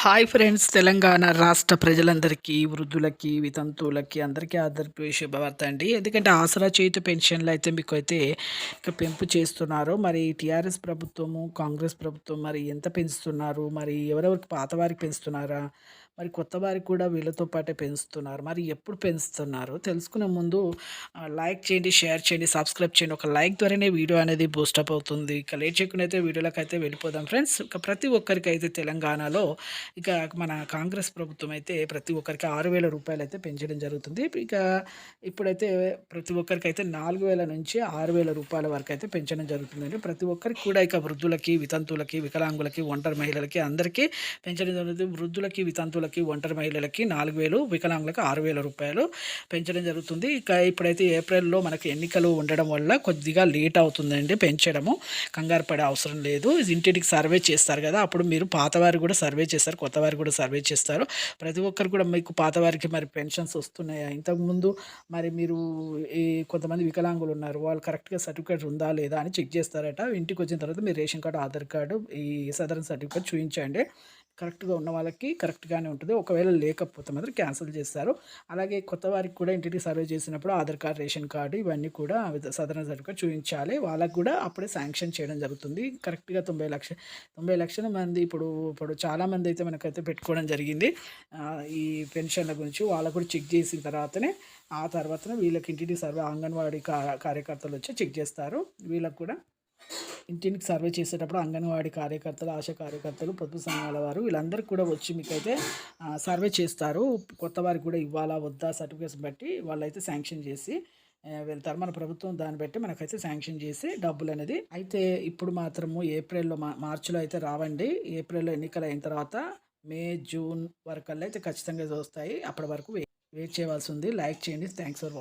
Hi friends, Telangana రాష్ట్ర ప్రజలందరికీ, వృద్ధులకి, వితంతువులకి అందరికీ ఆదర్శ శుభవార్త అండి. ఎందుకంటే ఆసరా చేయుత పెన్షన్లు అయితే మీకు అయితే ఇక పెంపు చేస్తున్నారు. మరి టీఆర్ఎస్ ప్రభుత్వము, కాంగ్రెస్ ప్రభుత్వం మరి ఎంత పెంచుతున్నారు? మరి ఎవరెవరికి పాత వారికి పెంచుతున్నారా? మరి కొత్త వారికి కూడా వీళ్ళతో పాటే పెంచుతున్నారు. మరి ఎప్పుడు పెంచుతున్నారు తెలుసుకునే ముందు లైక్ చేయండి, షేర్ చేయండి, సబ్స్క్రైబ్ చేయండి. ఒక లైక్ ద్వారానే వీడియో అనేది బూస్టప్ అవుతుంది. ఇక లేట్ చేయకుండా అయితే వీడియోలోకి అయితే వెళ్ళిపోదాం ఫ్రెండ్స్. ఇక ప్రతి ఒక్కరికి అయితే తెలంగాణలో ఇక మన కాంగ్రెస్ ప్రభుత్వం అయితే ప్రతి ఒక్కరికి 6,000 రూపాయలు అయితే పెంచడం జరుగుతుంది. ఇక ఇప్పుడైతే ప్రతి ఒక్కరికి అయితే 4,000 నుంచి 6,000 రూపాయల వరకు అయితే పెంచడం జరుగుతుందండి. ప్రతి ఒక్కరికి కూడా ఇక వృద్ధులకి, వితంతువులకి, వికలాంగులకి, ఒంటరి మహిళలకి అందరికీ పెంచడం జరుగుతుంది. వృద్ధులకి, వితంతువులకి, ఒంటరి మహిళలకి 4,000, వికలాంగులకు 6,000 రూపాయలు పెంచడం జరుగుతుంది. ఇక ఇప్పుడైతే ఏప్రిల్లో మనకి ఎన్నికలు ఉండడం వల్ల కొద్దిగా లేట్ అవుతుందండి పెంచడము. కంగారు పడే అవసరం లేదు. ఇంటింటికి సర్వే చేస్తారు కదా, అప్పుడు మీరు పాతవారు కూడా సర్వే చేస్తారు, కొత్త వారు కూడా సర్వే చేస్తారు. ప్రతి ఒక్కరు కూడా మీకు పాతవారికి మరి పెన్షన్స్ వస్తున్నాయా, ఇంతకుముందు మరి మీరు ఈ కొంతమంది వికలాంగులు ఉన్నారు, వాళ్ళు కరెక్ట్గా సర్టిఫికేట్ ఉందా లేదా అని చెక్ చేస్తారట. ఇంటికి వచ్చిన తర్వాత మీరు రేషన్ కార్డు, ఆధార్ కార్డు, ఈ సదరన్ సర్టిఫికేట్ చూపించండి. కరెక్ట్గా ఉన్న వాళ్ళకి కరెక్ట్గానే ఉంటుంది. ఒకవేళ లేకపోతే మాత్రం క్యాన్సిల్ చేస్తారు. అలాగే కొత్త వారికి కూడా ఇంటికి సర్వే చేసినప్పుడు ఆధార్ కార్డు, రేషన్ కార్డు ఇవన్నీ కూడా సదరన్ సర్టిఫికేట్ చూపించాలి. వాళ్ళకు కూడా అప్పుడే శాంక్షన్ చేయడం జరుగుతుంది. కరెక్ట్గా 90 లక్షల మంది ఇప్పుడు చాలామంది అయితే మనకైతే పెట్టుకోవడం జరిగింది. ఈ పెన్షన్ల గురించి వాళ్ళకు కూడా చెక్ చేసిన తర్వాతనే వీళ్ళకి ఇంటికి సర్వే అంగన్వాడీ కార్యకర్తలు వచ్చి చెక్ చేస్తారు. వీళ్ళకు కూడా ఇంటింటికి సర్వే చేసేటప్పుడు అంగన్వాడీ కార్యకర్తలు, ఆశా కార్యకర్తలు, పొదుపు సంఘాల వారు వీళ్ళందరికీ కూడా వచ్చి మీకైతే సర్వే చేస్తారు. కొత్త వారికి కూడా ఇవ్వాలా వద్దా సర్టిఫికేట్స్ బట్టి వాళ్ళైతే శాంక్షన్ చేసి వెళ్తారు. మన ప్రభుత్వం దాన్ని బట్టి మనకైతే శాంక్షన్ చేసి డబ్బులు అనేది అయితే ఇప్పుడు మాత్రము ఏప్రిల్లో మార్చిలో అయితే రావండి. ఏప్రిల్లో ఎన్నికలు అయిన తర్వాత మే, జూన్ వరకల్లా అయితే ఖచ్చితంగా వస్తాయి. అప్పటి వరకు వెయిట్ చేయవలసి ఉంది. లైక్ చేయండి. Thanks for watching.